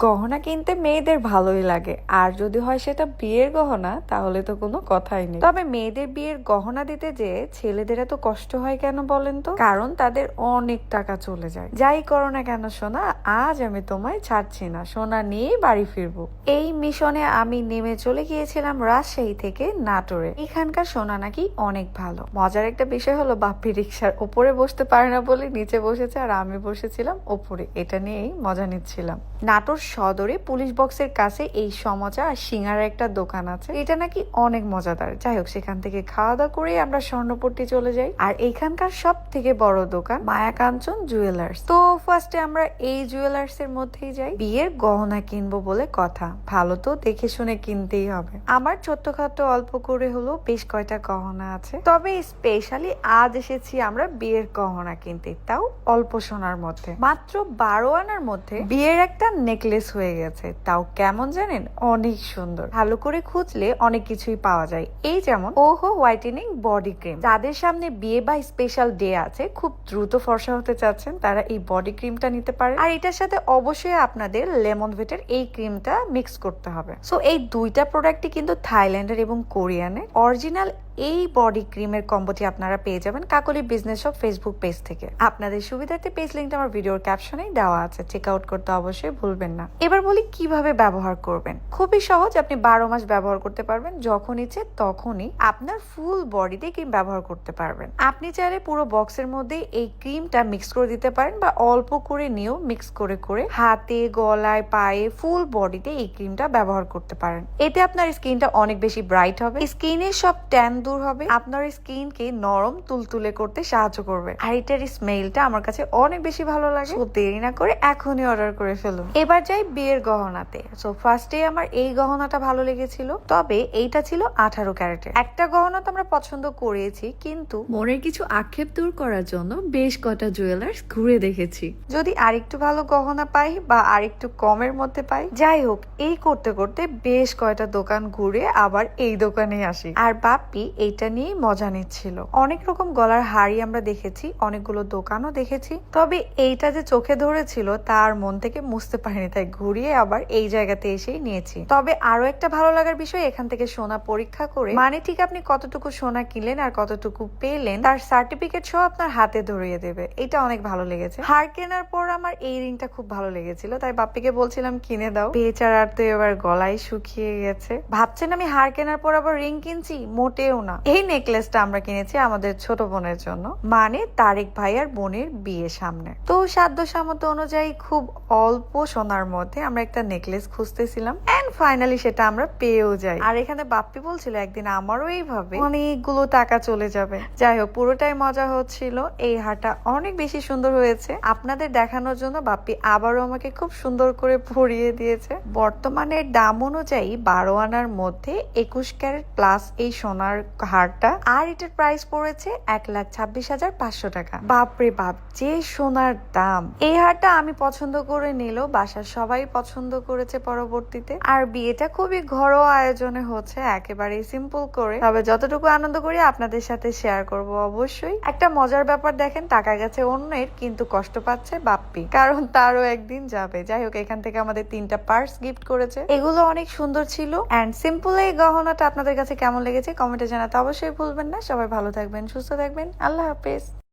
গহনা কিনতে মেয়েদের ভালোই লাগে, আর যদি হয় সেটা বিয়ের গহনা তাহলে তো কোনো কথাই নেই। তবে মেয়েদের বিয়ের গহনা দিতে যে ছেলেদের এত কষ্ট হয় কেন বলেন তো? কারণ তাদের অনেক টাকা চলে যায়। যাই করো না কেন সোনা, আজ আমি তোমায় ছাড়ছি না, সোনা নিয়েই বাড়ি ফিরবো। এই মিশনে আমি নেমে চলে গিয়েছিলাম রাজশাহী থেকে নাটোরে। এখানকার সোনা নাকি অনেক ভালো। মজার একটা বিষয় হলো বাপ্পি রিক্সার উপরে বসতে পারে না বলে নিচে বসেছে, আর আমি বসেছিলাম উপরে। এটা নিয়েই মজা নিচ্ছিলাম। নাটোর সদরে পুলিশ বক্সের কাছে এই সমজা আর সিঙ্গারার একটা দোকান আছে, এটা নাকি অনেক মজাদার। যাই হোক, সেখান থেকে খাওয়া দাওয়া করে আমরা স্বর্ণপট্টি চলে যাই। আর এইখানকার সব থেকে বড় দোকান মায়া কাঞ্চন জুয়েলার্স। তো ফার্স্টে আমরা এই জুয়েলার্স এর মধ্যেই যাই। বিয়ের গহনা কিনবো বলে কথা, ভালো তো দেখে শুনে কিনতেই হবে। আমার ছোট্টখাটো অল্প করে হলো বেশ কয়টা গহনা আছে, তবে স্পেশালি আজ এসেছি আমরা বিয়ের গহনা কিনতে, তাও অল্প সোনার মধ্যে। মাত্র 12 আনার মধ্যে বিয়ের একটা নেকলেস হয়ে গেছে, তাও কেমন জানেন, অনেক সুন্দর। ভালো করে খুঁজলে অনেক কিছুই পাওয়া যায়। এই যেমন ওহো হোয়াইটেনিং বডি ক্রিম। যাদের সামনে বিয়ে বা স্পেশাল ডে আছে, খুব দ্রুত ফর্সা হতে চাচ্ছেন, তারা এই বডি ক্রিমটা নিতে পারে। আর এটার সাথে অবশ্যই আপনাদের লেমন ভেটের এই ক্রিমটা মিক্স করতে হবে। সো এই দুইটা প্রোডাক্টই কিন্তু থাইল্যান্ডের এবং কোরিয়ানের অরিজিনাল। এই বডি ক্রিমের কম্বোটি আপনারা পেয়ে যাবেন কাকলি বিজনেস শপ ফেসবুক পেজ থেকে। আপনাদের সুবিধার্থে পেজ লিঙ্কটা আমার ভিডিওর ক্যাপশনেই দেওয়া আছে, চেক আউট করতে অবশ্যই ভুলবেন না। এবার বলি কিভাবে ব্যবহার করবেন। খুবই সহজ, আপনি 12 মাস ব্যবহার করতে পারবেন, যখন ইচ্ছে তখনই আপনার ফুল বডিতে ক্রিম ব্যবহার করতে পারবেন। আপনি চাইলে পুরো বক্সের মধ্যে এই ক্রিমটা মিক্স করে দিতে পারেন, বা অল্প করে নিয়েও মিক্স করে করে হাতে, গলায়, পায়ে, ফুল বডিতে এই ক্রিমটা ব্যবহার করতে পারেন। এতে আপনার স্কিনটা অনেক বেশি ব্রাইট হবে, স্কিনের সব ট্যান দূর হবে, আপনার স্কিনকে নরম তুলতুলে করতে সাহায্য করবে। আর এটার স্মেলটা আমার কাছে অনেক বেশি ভালো লাগে। তো দেরি না করে এখনই অর্ডার করে ফেলুন। এবার যাই বিয়ের গহনাতে। সো ফার্স্টে আমার এই গহনাটা ভালো লেগেছিল, তবে এইটা ছিল 18 ক্যারেটের। একটা গহনা তো আমরা পছন্দ করেছি, কিন্তু মনের কিছু আক্ষেপ দূর করার জন্য বেশ কটা জুয়েলার্স ঘুরে দেখেছি, যদি আরেকটু ভালো গহনা পাই বা আরেকটু কমের মধ্যে পাই। যাই হোক, এই করতে করতে বেশ কয়টা দোকান ঘুরে আবার এই দোকানে আসি, আর বাপ্পি এইটা নিয়েই মজা নিচ্ছিল। অনেক রকম গলার হাড়ি আমরা দেখেছি, অনেকগুলো দোকানও দেখেছি, তবে এইটা যে চোখে ধরেছিল তার মন থেকে মুছতে পারিনি, তাই ঘুরিয়ে আবার এই জায়গাতে এসেই নিয়েছি। তবে আরো একটা ভালো লাগার বিষয়, এখান থেকে সোনা পরীক্ষা করে, মানে ঠিক আপনি কতটুকু সোনা কিনলেন আর কতটুকু পেলেন তার সার্টিফিকেট সহ আপনার হাতে ধরিয়ে দেবে। এটা অনেক ভালো লেগেছে। হার কেনার পর আমার এই রিংটা খুব ভালো লেগেছিল, তাই বাপ্পিকে বলছিলাম কিনে দাও। বেচারার তো এবার গলায় শুকিয়ে গেছে। ভাবছেন আমি হার কেনার পর আবার রিং কিনছি? মোটেও না। এই নেকলেসটা আমরা কিনেছি আমাদের ছোট বোনের জন্য, মানে তারেক ভাই আর বোনের বিয়ে সামনে। তো সাধ্য সামর্থ্য অনুযায়ী খুব অল্প সোনার মধ্যে আমরা একটা নেকলেস খুঁজতেছিলাম, এন্ড ফাইনালি সেটা আমরা পেয়েও যাই। আর এখানে বাপ্পি বলছিল একদিন আমারও এইভাবে অনেকগুলো টাকা চলে যাবে। যাই হোক, পুরোটাই মজা হচ্ছিল। এই হারটা অনেক বেশি সুন্দর হয়েছে। আপনাদের দেখানোর জন্য বাপ্পি আবারও আমাকে খুব সুন্দর করে পরিয়ে দিয়েছে। বর্তমানে দাম অনুযায়ী 12 আনার মধ্যে 21 ক্যারেট প্লাস এই সোনার হারটা, আর এটার প্রাইস পড়েছে 1,26,500 টাকা। বাপরে বাপ, যে সোনার দাম! এই হারটা আমি পছন্দ করে নিলেও বাসার সবাই পছন্দ করেছে পরবর্তীতে। আর বিয়েটা খুবই ঘরোয়া আয়োজনে হচ্ছে, একেবারেই সিম্পল করে, তবে যতটুকু আনন্দ করি আপনাদের সাথে শেয়ার করব অবশ্যই। একটা মজার ব্যাপার দেখেন, টাকা গেছে অন্যের, কিন্তু কষ্ট পাচ্ছে বাপ্পি, কারণ তারও একদিন যাবে। যাই হোক, এখান থেকে আমাদের 3টা পার্স গিফট করেছে, এগুলো অনেক সুন্দর ছিল। এন্ড সিম্পল এই গহনাটা আপনাদের কাছে কেমন লেগেছে কমেন্টে জানাতে অবশ্যই ভুলবেন না। সবাই ভালো থাকবেন, সুস্থ থাকবেন, আল্লাহ হাফেজ।